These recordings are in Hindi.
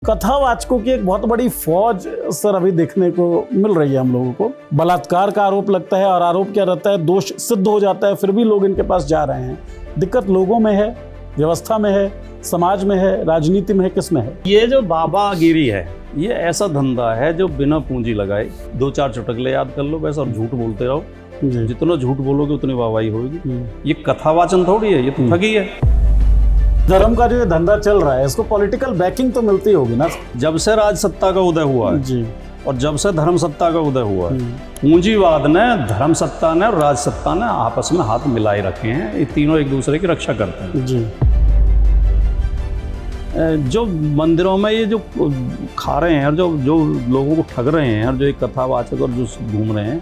कथावाचकों की एक बहुत बड़ी फौज सर अभी देखने को मिल रही है हम लोगों को। बलात्कार का आरोप लगता है और आरोप क्या रहता है, दोष सिद्ध हो जाता है, फिर भी लोग इनके पास जा रहे हैं। दिक्कत लोगों में है, व्यवस्था में है, समाज में है, राजनीति में है, किस में है? ये जो बाबागिरी है, ये ऐसा धंधा है जो बिना पूंजी लगाए दो चार चुटकुले याद कर लो बस और झूठ बोलते रहो। जितना झूठ बोलोगे उतनी वाहवाही होगी। ये कथावाचन थोड़ी है, ये तो ठगी है। धर्म का जो ये धंधा चल रहा है, इसको पॉलिटिकल बैकिंग तो मिलती होगी ना? जब से राज सत्ता का उदय हुआ है जी, और जब से धर्म सत्ता का उदय हुआ है, पूंजीवाद ने, धर्म सत्ता ने और राज सत्ता ने आपस में हाथ मिलाए रखे हैं। ये तीनों एक दूसरे की रक्षा करते हैं। जी। जो मंदिरों में ये जो खा रहे हैं और जो लोगों को ठग रहे हैं और जो एक कथावाचक और जो घूम रहे हैं,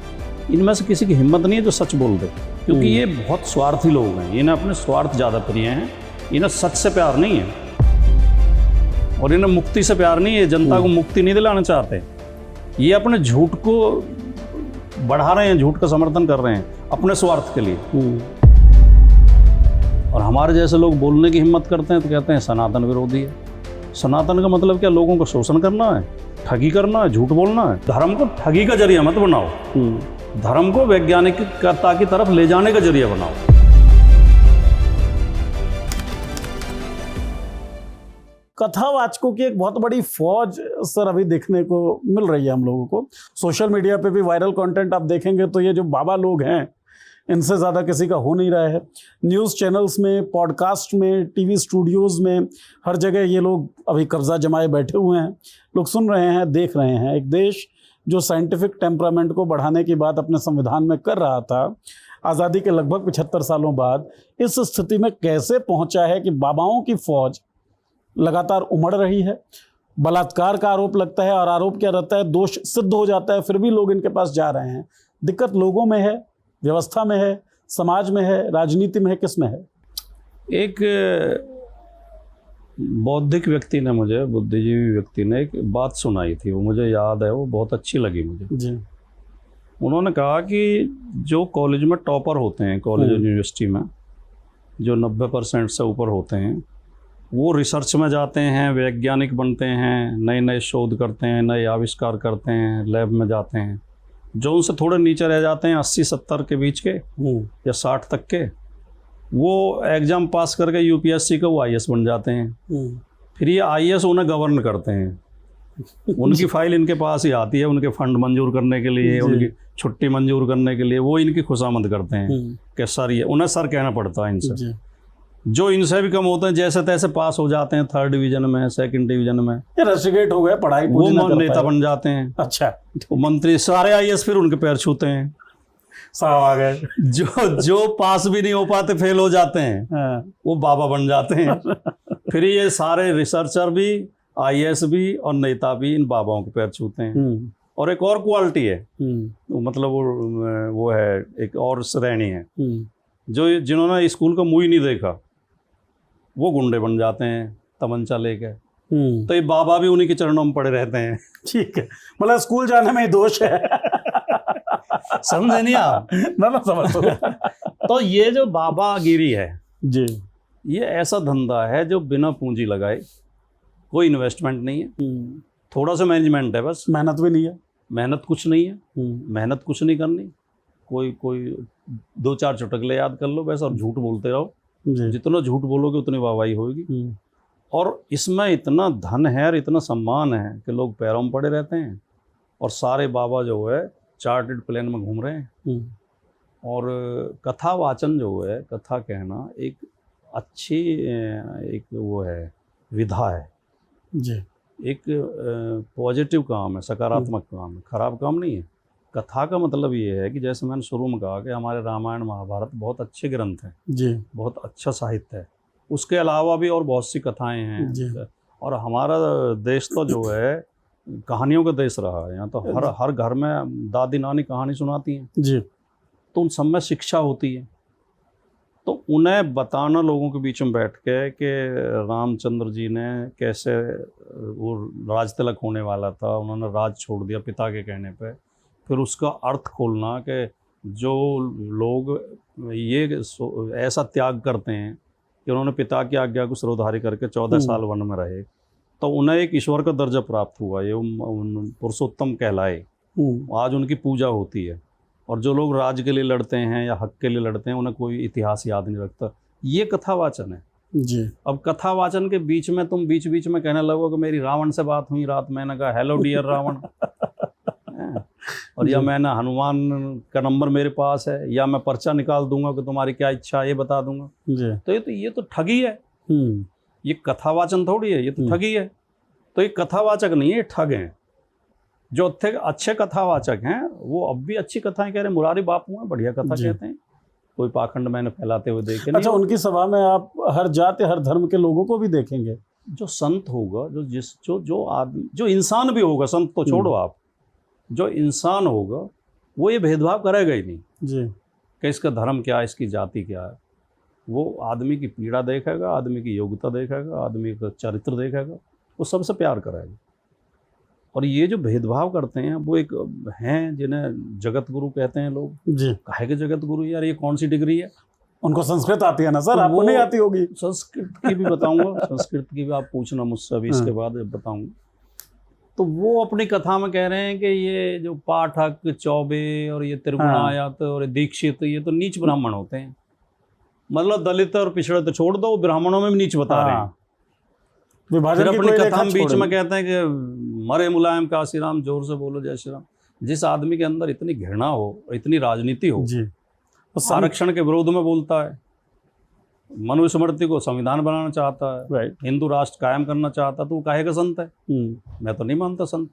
इनमें से किसी की हिम्मत नहीं है जो सच बोल दे, क्योंकि ये बहुत स्वार्थी लोग हैं। इन्हें अपने स्वार्थ ज़्यादा प्रिय हैं। इन्हें सच से प्यार नहीं है और इन्हें मुक्ति से प्यार नहीं है। जनता को मुक्ति नहीं दिलाना चाहते। ये अपने झूठ को बढ़ा रहे हैं, झूठ का समर्थन कर रहे हैं अपने स्वार्थ के लिए। और हमारे जैसे लोग बोलने की हिम्मत करते हैं तो कहते हैं सनातन विरोधी है। सनातन का मतलब क्या? लोगों को शोषण करना है, ठगी करना है, झूठ बोलना है। धर्म को ठगी का जरिया मत बनाओ, धर्म को वैज्ञानिकता की तरफ ले जाने का जरिया बनाओ। कथावाचकों की एक बहुत बड़ी फौज सर अभी देखने को मिल रही है हम लोगों को। सोशल मीडिया पे भी वायरल कंटेंट आप देखेंगे तो ये जो बाबा लोग हैं, इनसे ज़्यादा किसी का हो नहीं रहा है। न्यूज़ चैनल्स में, पॉडकास्ट में, टीवी स्टूडियोज़ में, हर जगह ये लोग अभी कब्जा जमाए बैठे हुए हैं। लोग सुन रहे हैं, देख रहे हैं। एक देश जो साइंटिफिक टेम्परामेंट को बढ़ाने की बात अपने संविधान में कर रहा था, आज़ादी के लगभग 75 सालों बाद इस स्थिति में कैसे पहुँचा है कि बाबाओं की फौज लगातार उमड़ रही है। बलात्कार का आरोप लगता है और आरोप क्या रहता है, दोष सिद्ध हो जाता है, फिर भी लोग इनके पास जा रहे हैं। दिक्कत लोगों में है, व्यवस्था में है, समाज में है, राजनीति में है, किस में है? एक बौद्धिक व्यक्ति ने मुझे, बुद्धिजीवी व्यक्ति ने एक बात सुनाई थी, वो मुझे याद है, वो बहुत अच्छी लगी मुझे जी। उन्होंने कहा कि जो कॉलेज में टॉपर होते हैं, कॉलेज यूनिवर्सिटी में जो 90% से ऊपर होते हैं, वो रिसर्च में जाते हैं, वैज्ञानिक बनते हैं, नए नए शोध करते हैं, नए आविष्कार करते हैं, लैब में जाते हैं। जो उनसे थोड़े नीचे रह जाते हैं, 80-70 के बीच के या 60 तक के, वो एग्ज़ाम पास करके यूपीएससी का वो आईएएस बन जाते हैं। फिर ये आईएएस उन्हें गवर्न करते हैं। उनकी फाइल इनके पास ही आती है, उनके फंड मंजूर करने के लिए, उनकी छुट्टी मंजूर करने के लिए वो इनकी खुशामद करते हैं कि सर, ये उन्हें सर कहना पड़ता है इनसे। जो इनसे भी कम होते हैं, जैसे तैसे पास हो जाते हैं, 3rd डिवीजन में, 2nd डिवीजन में, रस्टिकेट हो गए, पढ़ाई वो नेता बन जाते हैं। अच्छा, वो मंत्री, सारे आईएएस फिर उनके पैर छूते हैं। साहब आ गए। जो पास भी नहीं हो पाते, फेल हो जाते हैं, वो बाबा बन जाते हैं। फिर ये सारे रिसर्चर भी, आईएएस भी और नेता भी इन बाबाओं के पैर छूते हैं। और एक और क्वालिटी है, मतलब वो है, एक और श्रेणी है, जो जिन्होंने स्कूल का मुंह ही नहीं देखा, वो गुंडे बन जाते हैं तमंचा लेके। तो ये बाबा भी उन्हीं के चरणों में पड़े रहते हैं। ठीक है, मतलब स्कूल जाने में ही दोष है। समझे नहीं आप? ना समझ। तो ये जो बाबागिरी है जी, ये ऐसा धंधा है जो बिना पूंजी लगाए, कोई इन्वेस्टमेंट नहीं है, थोड़ा सा मैनेजमेंट है बस, मेहनत भी नहीं है, मेहनत कुछ नहीं है, मेहनत कुछ नहीं करनी, कोई दो चार चुटकुले याद कर लो बस और झूठ बोलते रहो। जितना झूठ बोलोगे उतनी वाहवाही होगी। और इसमें इतना धन है और इतना सम्मान है कि लोग पैरों में पड़े रहते हैं। और सारे बाबा जो है चार्टर्ड प्लेन में घूम रहे हैं। और कथा वाचन जो है, कथा कहना एक अच्छी एक वो है, विधा है जी। एक पॉजिटिव काम है, सकारात्मक काम है, खराब काम नहीं है। कथा का मतलब ये है कि जैसे मैंने शुरू में कहा कि हमारे रामायण महाभारत बहुत अच्छे ग्रंथ हैं जी, बहुत अच्छा साहित्य है। उसके अलावा भी और बहुत सी कथाएं हैं जी। और हमारा देश तो जो है कहानियों का देश रहा है। यहाँ तो हर घर में दादी नानी कहानी सुनाती हैं जी, तो उन सब में शिक्षा होती है। तो उन्हें बताना लोगों के बीच में बैठ के कि रामचंद्र जी ने कैसे, वो राज तिलक होने वाला था, उन्होंने राज छोड़ दिया पिता के कहने पे, फिर उसका अर्थ खोलना कि जो लोग ये ऐसा त्याग करते हैं कि उन्होंने पिता की आज्ञा को सिरोधार्य करके 14 साल वन में रहे, तो उन्हें एक ईश्वर का दर्जा प्राप्त हुआ, ये पुरुषोत्तम कहलाए। आज उनकी पूजा होती है। और जो लोग राज के लिए लड़ते हैं या हक के लिए लड़ते हैं, उन्हें कोई इतिहास याद नहीं रखता। ये कथावाचन है जी। अब कथावाचन के बीच में तुम बीच बीच में कहने लगो कि मेरी रावण से बात हुई रात, मैंने कहा हेलो डियर रावण और या मैंने हनुमान का नंबर मेरे पास है, या मैं पर्चा निकाल दूंगा कि तुम्हारी क्या इच्छा है ये बता दूंगा। जी। तो ये तो ठगी है। ये कथावाचन थोड़ी है, ये तो ठगी है। तो ये कथावाचक नहीं है, ये ठग हैं। जो अच्छे कथावाचक हैं वो अब भी अच्छी कथाएं कह रहे हैं। मुरारी बापू हैं, बढ़िया कथा कहते हैं, कोई पाखंड मैंने फैलाते हुए देखे नहीं। अच्छा, उनकी सभा में आप हर जाति हर धर्म के लोगों को भी देखेंगे। जो संत होगा, जो आदमी, जो इंसान भी होगा, संत तो छोड़ो आप, जो इंसान होगा वो ये भेदभाव करेगा ही नहीं जी कि इसका धर्म क्या है, इसकी जाति क्या है। वो आदमी की पीड़ा देखेगा, आदमी की योग्यता देखेगा, आदमी का चरित्र देखेगा, वो सबसे प्यार करेगा। और ये जो भेदभाव करते हैं वो एक हैं जिन्हें जगत गुरु कहते हैं लोग। जी। काहे के जगत गुरु यार, ये कौन सी डिग्री है? उनको संस्कृत आती है ना सर, तो आपको नहीं आती होगी? संस्कृत की भी बताऊंगा, संस्कृत की भी आप पूछना मुझसे अभी, इसके बाद बताऊंगा। तो वो अपनी कथा में कह रहे हैं कि ये जो पाठक, चौबे और ये त्रिगुणायत और दीक्षित, ये तो नीच ब्राह्मण होते हैं। मतलब दलित और पिछड़े तो छोड़ दो, ब्राह्मणों में भी नीच बता रहे हैं। फिर अपनी कथा में बीच में कहते हैं कि मरे मुलायम काशीराम, जोर से बोलो जय श्री राम। जिस आदमी के अंदर इतनी घृणा हो, इतनी राजनीति हो, तो आरक्षण के विरोध में बोलता है, मनुस्मृति को संविधान बनाना चाहता है, हिंदू राष्ट्र कायम करना चाहता, तो वो काहे का संत है? मैं तो नहीं मानता संत।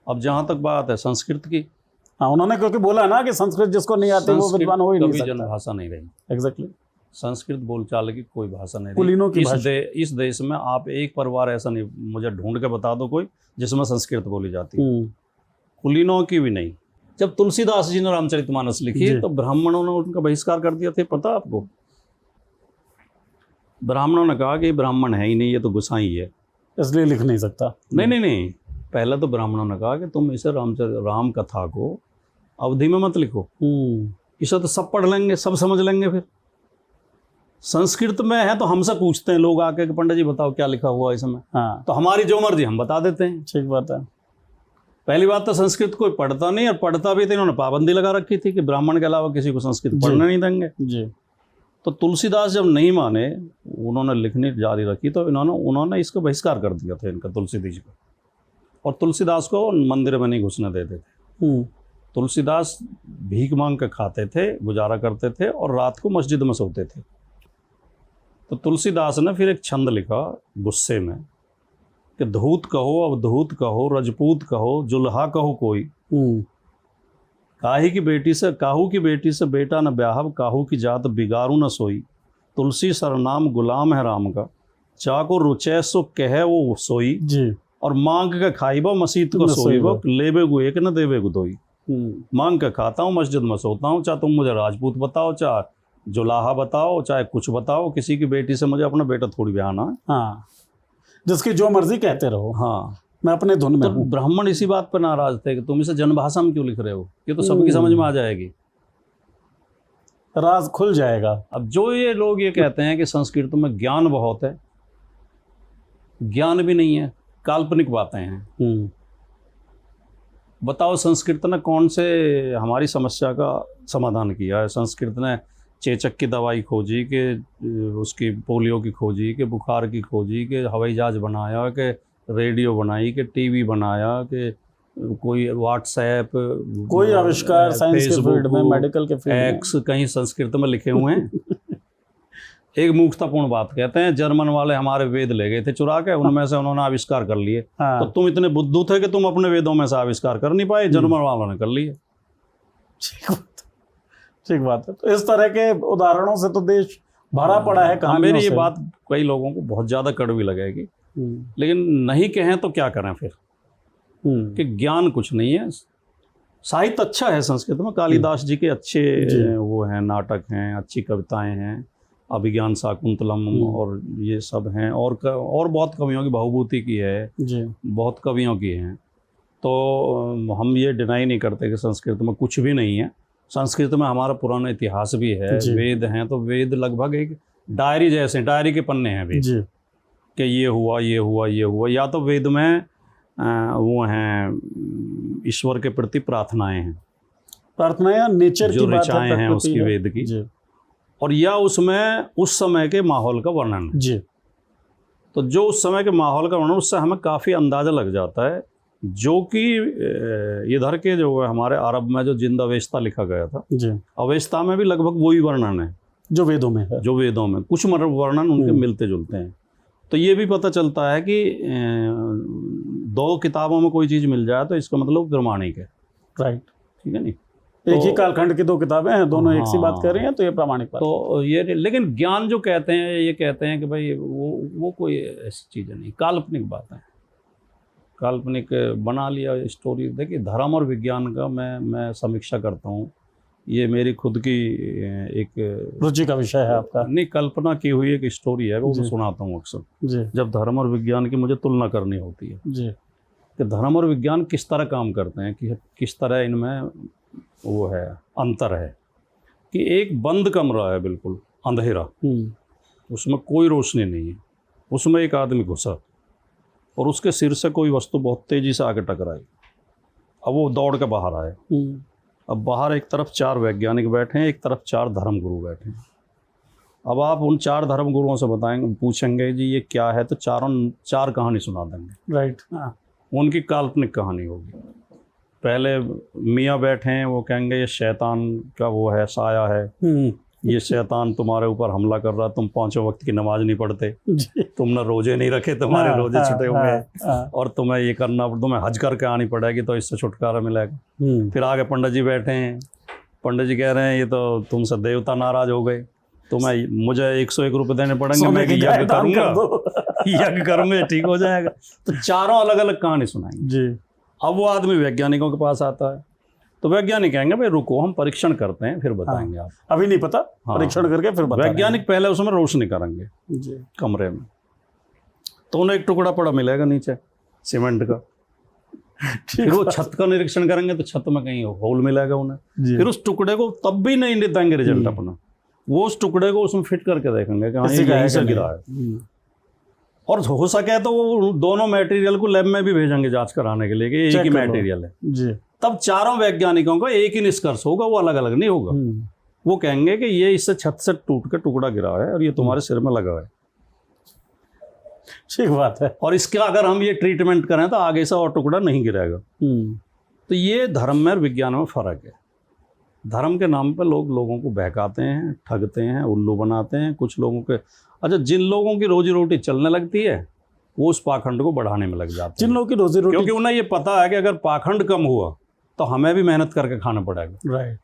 अब जहाँ तक बात है संस्कृत की, हाँ, उन्होंने क्योंकि बोला ना कि संस्कृत जिसको नहीं आती वो विद्वान हो ही नहीं सकता। जनभाषा नहीं रही। एग्जैक्टली। संस्कृत बोलचाल की कोई भाषा नहीं कुलीनों की इस देश में आप एक परिवार ऐसा नहीं, मुझे ढूंढ के बता दो कोई जिसमें संस्कृत बोली जाती है। कुलीनों की भी नहीं। जब तुलसीदास जी ने रामचरितमानस लिखी तो ब्राह्मणों ने उनका बहिष्कार कर दिया था, पता आपको? ब्राह्मणों ने कहा कि ब्राह्मण है ही नहीं, ये तो गुसाई है, इसलिए लिख नहीं सकता। नहीं, पहले तो ब्राह्मणों ने कहा कि तुम इसे राम कथा को अवधि में मत लिखो, इसे तो सब पढ़ लेंगे, सब समझ लेंगे। फिर संस्कृत में है तो हमसे पूछते हैं लोग आके कि पंडित जी बताओ क्या लिखा हुआ है इसमें। हाँ। तो हमारी जो मर्जी हम बता देते हैं। ठीक बात है। पहली बात तो संस्कृत कोई पढ़ता नहीं, और पढ़ता भी तो इन्होंने पाबंदी लगा रखी थी कि ब्राह्मण के अलावा किसी को संस्कृत पढ़ने नहीं देंगे। जी। तो तुलसीदास जब नहीं माने, उन्होंने लिखनी जारी रखी, तो उन्होंने इसका बहिष्कार कर दिया था इनका, तुलसीदास जी का। और तुलसीदास को मंदिर में नहीं घुसने देते थे। तुलसीदास भीख मांग कर खाते थे, गुजारा करते थे, और रात को मस्जिद में सोते थे। तो तुलसीदास ने फिर एक छंद लिखा गुस्से में कि धूत कहो, अवधूत कहो, रजपूत कहो, जुल्हा कहो कोई, काहू की बेटी से बेटा न ब्याहब, काहू की जात बिगारू न सोई, तुलसी सरनाम गुलाम है राम का, चाको रुचै सो कहे वो सोई, जी। और मांग के खाइबो मसीत को सोईबो, लेबे गो एक न देबे गो दोई। मांग के खाता हूँ, मस्जिद में सोता हूँ, चाहे तुम मुझे राजपूत बताओ, चाहे जुलाहा बताओ, चाहे कुछ बताओ, किसी की बेटी से मुझे अपना बेटा थोड़ी ब्याहना है। हाँ, जिसकी जो मर्जी कहते रहो। हाँ, मैं अपने धुन में तो ब्राह्मण इसी बात पर नाराज थे कि तुम इसे जनभाषा में क्यों लिख रहे हो, ये तो सबकी समझ में आ जाएगी, राज खुल जाएगा। अब जो ये लोग ये कहते हैं कि संस्कृत में ज्ञान बहुत है, ज्ञान भी नहीं है, काल्पनिक बातें हैं। बताओ संस्कृत ने कौन से हमारी समस्या का समाधान किया है? संस्कृत ने चेचक की दवाई खोजी, कि उसकी पोलियो की खोजी, कि बुखार की खोजी, कि हवाई जहाज बनाया, कि रेडियो बनाई, कि टीवी बनाया, कि कोई व्हाट्सएप, कोई आविष्कार साइंस के फील्ड में, मेडिकल के फील्ड में, एक्स कहीं संस्कृत में लिखे हुए हैं। एक मूर्खतापूर्ण बात कहते हैं, जर्मन वाले हमारे वेद ले गए थे चुरा के, उनमें से उन्होंने आविष्कार कर लिए। हाँ। तो तुम इतने बुद्धू थे कि तुम अपने वेदों में से आविष्कार कर नहीं पाए, जर्मन वालों ने कर लिए। ठीक बात है। तो इस तरह के उदाहरणों से तो देश भरा पड़ा है कहानियों मेरी ये से। बात कई लोगों को बहुत ज़्यादा कड़वी लगेगी, लेकिन नहीं कहें तो क्या करें फिर, कि ज्ञान कुछ नहीं है। साहित्य अच्छा है संस्कृत में, कालिदास जी के अच्छे वो हैं, नाटक हैं, अच्छी कविताएं हैं, अभिज्ञान शाकुंतलम और ये सब हैं, और बहुत कवियों की, भवभूति की है जी, बहुत कवियों की हैं। तो हम ये डिनाई नहीं करते कि संस्कृत में कुछ भी नहीं है। संस्कृत में हमारा पुराना इतिहास भी है, वेद हैं, तो वेद लगभग एक डायरी जैसे, डायरी के पन्ने हैं वेद। कि ये हुआ ये हुआ ये हुआ, या तो वेद में वो हैं ईश्वर के प्रति प्रार्थनाएं हैं, प्रार्थना या नेचर जो की बात ऋचाएं है, हैं प्रकृति उसकी है। वेद की, जी और या उसमें उस समय के माहौल का वर्णन है। जी तो जो उस समय के माहौल का वर्णन, उससे हमें काफ़ी अंदाज़ा लग जाता है, जो कि इधर के जो है हमारे अरब में जो जिंद अवेस्ता लिखा गया था, जी, अवेस्ता में भी लगभग वही वर्णन है जो वेदों में है। जो वेदों में, कुछ वर्णन उनके मिलते जुलते हैं। तो ये भी पता चलता है कि दो किताबों में कोई चीज़ मिल जाए तो इसका मतलब प्रामाणिक है। राइट, ठीक है नहीं, एक ही कालखंड की दो किताबें हैं, दोनों एक सी बात कर रही हैं, तो ये प्रामाणिक बात तो ये, लेकिन ज्ञान जो कहते हैं, ये कहते हैं कि भाई वो कोई ऐसी चीज़ नहीं, काल्पनिक बात है, काल्पनिक बना लिया स्टोरी। देखिए धर्म और विज्ञान का मैं समीक्षा करता हूँ, ये मेरी खुद की एक रुचि का विषय है आपका। नहीं, कल्पना की हुई एक स्टोरी है, वो जी। मैं सुनाता हूँ अक्सर जी जब धर्म और विज्ञान की मुझे तुलना करनी होती है जी कि धर्म और विज्ञान किस तरह काम करते हैं, कि किस तरह इनमें वो है अंतर है। कि एक बंद कमरा है, बिल्कुल अंधेरा, उसमें कोई रोशनी नहीं है, उसमें एक आदमी घुसा और उसके सिर से कोई वस्तु बहुत तेज़ी से आगे टकराई। अब वो दौड़ के बाहर आए। अब बाहर एक तरफ 4 वैज्ञानिक बैठे हैं, एक तरफ 4 धर्मगुरु बैठे हैं। अब आप उन 4 धर्मगुरुओं से बताएंगे, पूछेंगे जी ये क्या है, तो चारों 4 कहानी सुना देंगे। राइट, उनकी काल्पनिक कहानी होगी। पहले मियाँ बैठे हैं, वो कहेंगे ये शैतान का वो है, साया है, ये शैतान तुम्हारे ऊपर हमला कर रहा, तुम 5 वक्त की नमाज नहीं पढ़ते, तुमने रोजे नहीं रखे, तुम्हारे रोजे छुटे हुए हैं, और तुम्हें ये करना, तुम्हें हज करके आनी पड़ेगी तो इससे छुटकारा मिलेगा। फिर आगे पंडित जी बैठे हैं, पंडित जी कह रहे हैं ये तो तुमसे देवता नाराज हो गए, तुम्हें मुझे 101 रुपये देने पड़ेंगे, मैं यज्ञ करूँगा, यज्ञ करूँगा ठीक हो जाएगा। तो चारों अलग अलग कहानी सुनाएंगे जी। अब वो आदमी वैज्ञानिकों के पास आता है, तो वैज्ञानिक कहेंगे भाई रुको, हम परीक्षण करते हैं फिर बताएंगे। आप अभी नहीं पता, परीक्षण करके फिर बताएंगे। वैज्ञानिक पहले उसमें रोशनी करेंगे जी कमरे में, तो उन्हें एक टुकड़ा पड़ा मिलेगा नीचे सीमेंट का। फिर वो छत का निरीक्षण करेंगे तो छत में कहीं होल मिलेगा उन्हें। फिर उस टुकड़े को तब भी नहीं देंगे रिजल्ट अपना, वो उस टुकड़े को उसमें फिट करके देखेंगे कि हाँ ये यहीं से गिरा है। और हो सके तो वो दोनों मटेरियल को लैब में भी भेजेंगे जांच कराने के लिए कि एक ही मटेरियल है जी। तब चारों वैज्ञानिकों का एक ही निष्कर्ष होगा, वो अलग अलग नहीं होगा। वो कहेंगे कि ये इससे छत से टूट के टुकड़ा गिरा है और ये तुम्हारे सिर में लगा है। ठीक बात है। और इसका अगर हम ये ट्रीटमेंट करें तो आगे से और टुकड़ा नहीं गिरेगा। तो ये धर्म में और विज्ञान में फर्क है। धर्म के नाम पर लोग लोगों को बहकाते हैं, ठगते हैं, उल्लू बनाते हैं। कुछ लोगों के, अच्छा जिन लोगों की रोजी रोटी चलने लगती है वो उस पाखंड को बढ़ाने में लग जाते हैं। जिन लोगों की रोजी रोटी, क्योंकि उन्हें ये पता है कि अगर पाखंड कम हुआ तो हमें भी मेहनत करके खाना पड़ेगा। राइट।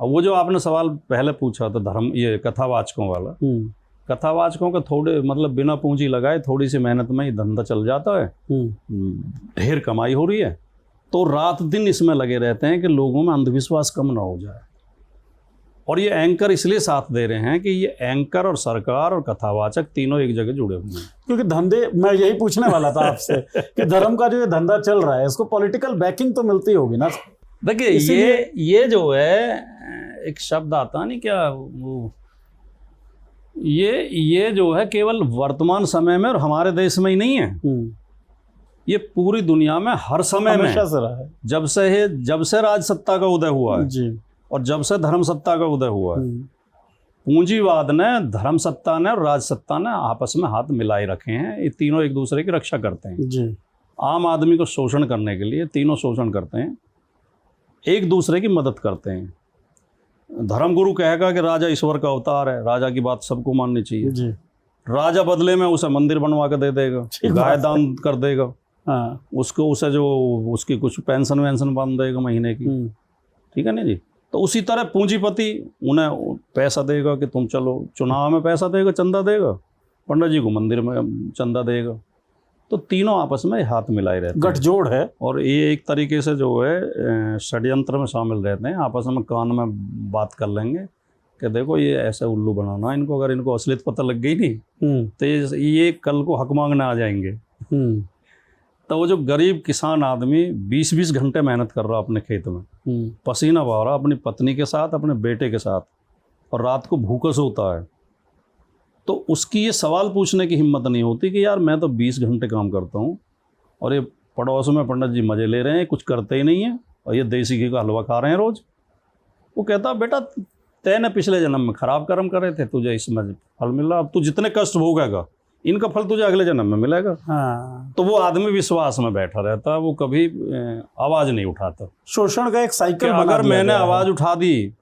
अब वो जो आपने सवाल पहले पूछा था धर्म, ये कथावाचकों वाला, कथावाचकों का थोड़े मतलब बिना पूंजी लगाए थोड़ी सी मेहनत में ही धंधा चल जाता है, ढेर कमाई हो रही है, तो रात दिन इसमें लगे रहते हैं कि लोगों में अंधविश्वास कम ना हो जाए। और ये एंकर इसलिए साथ दे रहे हैं कि ये एंकर और सरकार और कथावाचक तीनों एक जगह जुड़े हुए हैं। क्योंकि धंधे, मैं यही पूछने वाला था आपसे कि धर्म का जो ये धंधा चल रहा है इसको पॉलिटिकल बैकिंग तो मिलती होगी ना। देखिए ये जो है एक शब्द आता नहीं क्या, वो ये जो है केवल वर्तमान समय में और हमारे देश में ही नहीं है, ये पूरी दुनिया में हर समय में हमेशा से रहा है। जब से राज सत्ता का उदय हुआ है जी, और जब से धर्म सत्ता का उदय हुआ है, पूंजीवाद ने, धर्म सत्ता ने और राज सत्ता ने आपस में हाथ मिलाए रखे हैं। ये तीनों एक दूसरे की रक्षा करते हैं जी। आम आदमी को शोषण करने के लिए तीनों शोषण करते हैं, एक दूसरे की मदद करते हैं। धर्मगुरु कहेगा कि राजा ईश्वर का अवतार है, राजा की बात सबको माननी चाहिए जी। राजा बदले में उसे मंदिर बनवा कर दे देगा, गाय दान कर देगा, उसको उसे जो उसकी कुछ पेंशन वेंशन बांध देगा महीने की, ठीक है ना जी। तो उसी तरह पूंजीपति उन्हें पैसा देगा कि तुम चलो, चुनाव में पैसा देगा, चंदा देगा, पंडित जी को मंदिर में चंदा देगा। तो तीनों आपस में हाथ मिलाए रहते हैं, गठजोड़ है। और ये एक तरीके से जो है षड्यंत्र में शामिल रहते हैं। आपस में कान में बात कर लेंगे कि देखो ये ऐसे उल्लू बनाना इनको, अगर इनको असलियत पता लग गई नहीं तो ये कल को हक मांगने आ जाएंगे। तो वो जो गरीब किसान आदमी 20-20 घंटे मेहनत कर रहा अपने खेत में, पसीना बहा रहा अपनी पत्नी के साथ, अपने बेटे के साथ, और रात को भूखा सोता है, तो उसकी ये सवाल पूछने की हिम्मत नहीं होती कि यार मैं तो 20 घंटे काम करता हूँ और ये पड़ोस में पंडित जी मज़े ले रहे हैं, कुछ करते ही नहीं है, और ये देसी घी का हलवा खा रहे हैं रोज़। वो कहता बेटा तैने पिछले जन्म में खराब कर्म करे थे, तुझे इसमें फल मिल रहा, अब तू जितने कष्ट भोगेगा इनका फल तुझे अगले जन्म में मिलेगा। हाँ, तो वो आदमी विश्वास में बैठा रहता, वो कभी आवाज़ नहीं उठाता। शोषण का एक साइकिल बना अगर दिया मैंने गया है। आवाज़ उठा दी,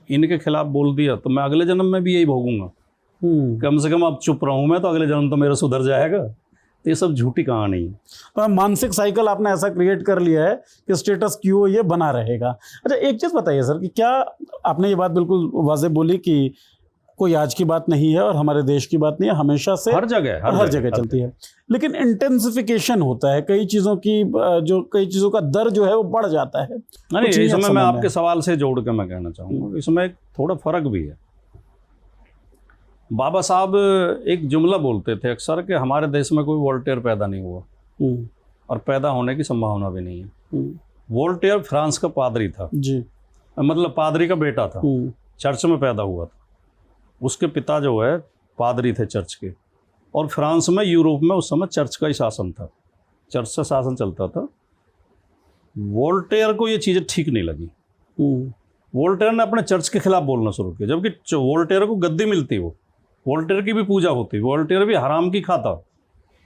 इनके खिलाफ बोल दिया, तो मैं अगले जन्म में भी यही भोगूंगा। कम से कम अब चुप रहूं मैं तो अगले जन्म तो मेरा सुधर जाएगा। तो ये सब झूठी कहानी है। तो मानसिक साइकिल आपने ऐसा क्रिएट कर लिया है कि स्टेटस क्यू ये बना रहेगा। अच्छा, एक चीज़ बताइए सर कि क्या आपने ये बात बिल्कुल वाज़ेह बोली कि कोई आज की बात नहीं है और हमारे देश की बात नहीं है, हमेशा से हर जगह चलती है, लेकिन इंटेंसिफिकेशन होता है, कई चीज़ों का दर जो है वो बढ़ जाता है। नहीं, कुछ इसमें नहीं मैं आप आपके सवाल से जोड़ के मैं कहना चाहूँगा, इसमें एक थोड़ा फर्क भी है। बाबा साहब एक जुमला बोलते थे अक्सर कि हमारे देश में कोई वोल्टेयर पैदा नहीं हुआ और पैदा होने की संभावना भी नहीं है। वोल्टेयर फ्रांस का पादरी था जी, मतलब पादरी का बेटा था, चर्च में पैदा हुआ था। उसके पिता जो है पादरी थे चर्च के, और फ्रांस में यूरोप में उस समय चर्च का ही शासन था, चर्च से शासन चलता था। वोल्टेयर को ये चीज़ें ठीक नहीं लगी। वोल्टेयर ने अपने चर्च के खिलाफ बोलना शुरू किया, जबकि वोल्टेयर को गद्दी मिलती, वो वोल्टेयर की भी पूजा होती, वोल्टेयर भी हराम की खाता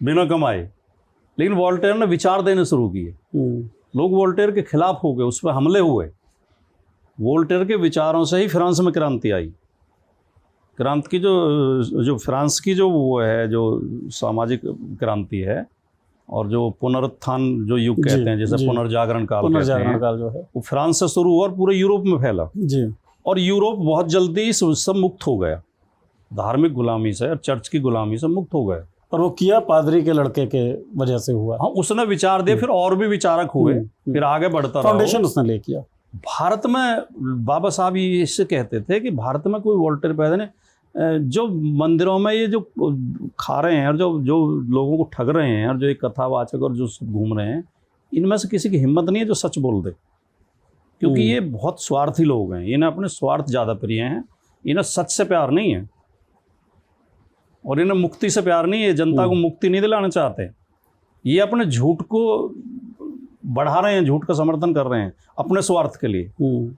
बिना कमाए, लेकिन वोल्टेयर ने विचार देने शुरू किए। लोग वोल्टेयर के खिलाफ हो गए, उस पर हमले हुए। वोल्टेयर के विचारों से ही फ्रांस में क्रांति आई। क्रांति की जो फ्रांस की जो वो है, जो सामाजिक क्रांति है और जो पुनरुत्थान जो युग कहते हैं, जैसे पुनर्जागरण काल जो है वो फ्रांस से शुरू हुआ और पूरे यूरोप में फैला जी। और यूरोप बहुत जल्दी इस सब मुक्त हो गया, धार्मिक गुलामी से और चर्च की गुलामी से मुक्त हो गए। और वो किया पादरी के लड़के के वजह से हुआ। हाँ, उसने विचार दिए, फिर और भी विचारक हुए, फिर आगे बढ़ता रहा। फाउंडेशन उसने ले किया। भारत में बाबा साहब इससे कहते थे कि भारत में कोई वोल्टेयर पैदा नहीं। जो मंदिरों में ये जो खा रहे हैं और जो लोगों को ठग रहे हैं और जो एक कथावाचक और जो घूम रहे हैं, इनमें से किसी की हिम्मत नहीं है जो सच बोल दे, क्योंकि ये बहुत स्वार्थी लोग हैं। इन्हें अपने स्वार्थ ज़्यादा प्रिय हैं, इन्हें सच से प्यार नहीं है और इन्हें मुक्ति से प्यार नहीं है। जनता को मुक्ति नहीं दिलाना चाहते, ये अपने झूठ को बढ़ा रहे हैं, झूठ का समर्थन कर रहे हैं अपने स्वार्थ के लिए।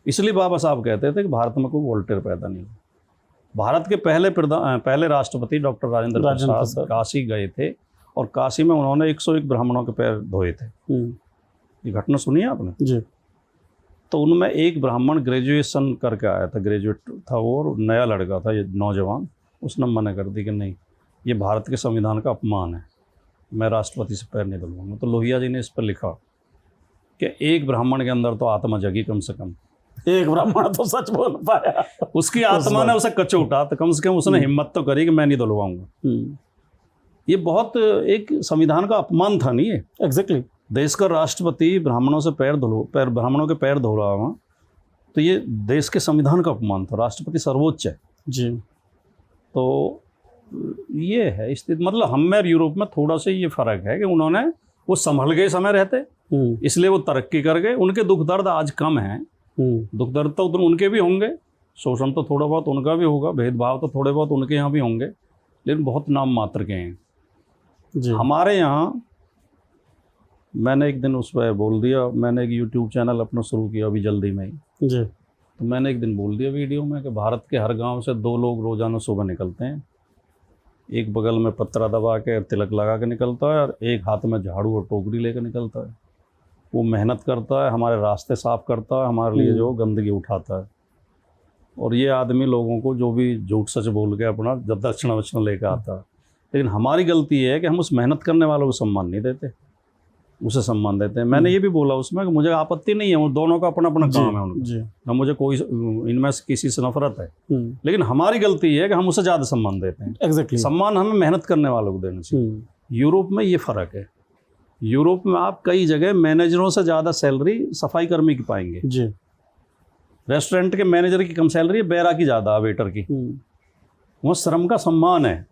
इसलिए बाबा साहब कहते थे कि भारत में कोई वोल्टेयर पैदा नहीं। भारत के पहले राष्ट्रपति डॉक्टर राजेंद्र प्रसाद काशी गए थे और काशी में उन्होंने 101 ब्राह्मणों के पैर धोए थे। ये घटना सुनी है आपने जी। तो उनमें एक ब्राह्मण ग्रेजुएशन करके आया था, ग्रेजुएट था वो, और नया लड़का था, ये नौजवान। उसने मना कर दी कि नहीं, ये भारत के संविधान का अपमान है, मैं राष्ट्रपति से पैर नहीं धुलवाऊंगा। तो लोहिया जी ने इस पर लिखा कि एक ब्राह्मण के अंदर तो आत्मा जगी, कम से कम एक ब्राह्मण तो सच बोल पाया, उसकी आत्मा ने उसे कचोटा, तो कम से कम उसने हिम्मत तो करी कि मैं नहीं धुलवाऊंगा। ये बहुत एक संविधान का अपमान था, नहीं है? एग्जैक्टली। देश का राष्ट्रपति ब्राह्मणों से ब्राह्मणों के पैर धो रहा हुआ, तो ये देश के संविधान का अपमान था। राष्ट्रपति सर्वोच्च है जी। तो ये है स्थिति। मतलब हम में यूरोप में थोड़ा सा ये फर्क है कि उन्होंने वो संभल गए समय रहते, इसलिए वो तरक्की कर गए। उनके दुख दर्द आज कम है, दुख दर्द तो उनके भी होंगे, शोषण तो थोड़ा बहुत उनका भी होगा, भेदभाव तो थोड़े बहुत उनके यहाँ भी होंगे, लेकिन बहुत नाम मात्र के हैं जी। हमारे यहाँ। मैंने एक दिन उस पर बोल दिया, मैंने एक यूट्यूब चैनल अपना शुरू किया अभी जल्दी में ही जी। तो मैंने एक दिन बोल दिया वीडियो में कि भारत के हर गांव से 2 लोग रोज़ाना सुबह निकलते हैं, एक बगल में पत्रा दबा के तिलक लगा के निकलता है और एक हाथ में झाड़ू और टोकरी लेकर निकलता है। वो मेहनत करता है, हमारे रास्ते साफ करता है, हमारे लिए जो गंदगी उठाता है। और ये आदमी लोगों को जो भी झूठ सच बोल के अपना दक्षिणा वक्षिणा लेकर आता है। लेकिन हमारी गलती है कि हम उस मेहनत करने वालों को सम्मान नहीं देते, उसे सम्मान देते हैं। मैंने ये भी बोला उसमें कि मुझे आपत्ति नहीं है, वो दोनों का अपना अपना काम है उनका, ना मुझे कोई इनमें से किसी से नफरत है, लेकिन हमारी गलती है कि हम उसे ज़्यादा सम्मान देते हैं। एग्जैक्टली। सम्मान हमें मेहनत करने वालों को देना चाहिए। यूरोप में ये फ़र्क है। यूरोप में आप कई जगह मैनेजरों से ज़्यादा सैलरी सफाई कर्मी की पाएंगे जी। रेस्टोरेंट के मैनेजर की कम सैलरी है, बेरा की ज़्यादा, वेटर की। वहाँ श्रम का सम्मान है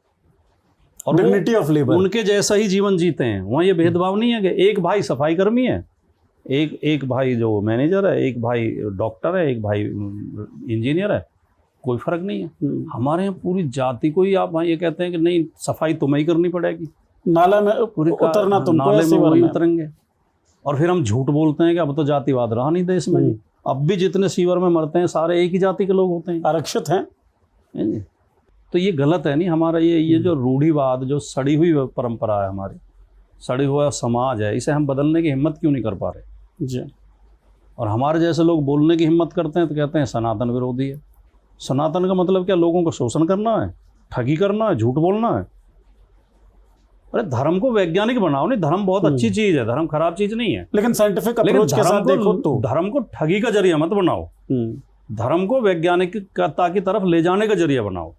और डिग्निटी ऑफ लेबर, उनके जैसा ही जीवन जीते हैं। वहाँ ये भेदभाव नहीं है कि एक भाई सफाई कर्मी है, एक भाई जो मैनेजर है, एक भाई डॉक्टर है, एक भाई इंजीनियर है, कोई फर्क नहीं है। हमारे यहाँ पूरी जाति को ही आप ये कहते हैं कि नहीं सफाई तुम्हें ही करनी पड़ेगी, नाले में उतरना तुमको है, नाले में सीवर वही में। उतरेंगे। और फिर हम झूठ बोलते हैं कि अब तो जातिवाद रहा नहीं देश में। अब भी जितने सीवर में मरते हैं सारे एक ही जाति के लोग होते हैं, आरक्षित हैं। है जी। तो ये गलत है नहीं हमारा, ये जो रूढ़िवाद, जो सड़ी हुई परंपरा है हमारी, सड़ी हुआ समाज है, इसे हम बदलने की हिम्मत क्यों नहीं कर पा रहे जी। और हमारे जैसे लोग बोलने की हिम्मत करते हैं तो कहते हैं सनातन विरोधी है। सनातन का मतलब क्या? लोगों को शोषण करना है, ठगी करना है, झूठ बोलना है। अरे धर्म को वैज्ञानिक बनाओ। नहीं, धर्म बहुत अच्छी चीज है, धर्म खराब चीज नहीं है, लेकिन साइंटिफिक लेकिन अप्रोच के साथ देखो तो धर्म को ठगी का जरिया मत बनाओ, धर्म को वैज्ञानिकता की तरफ ले जाने का जरिया बनाओ।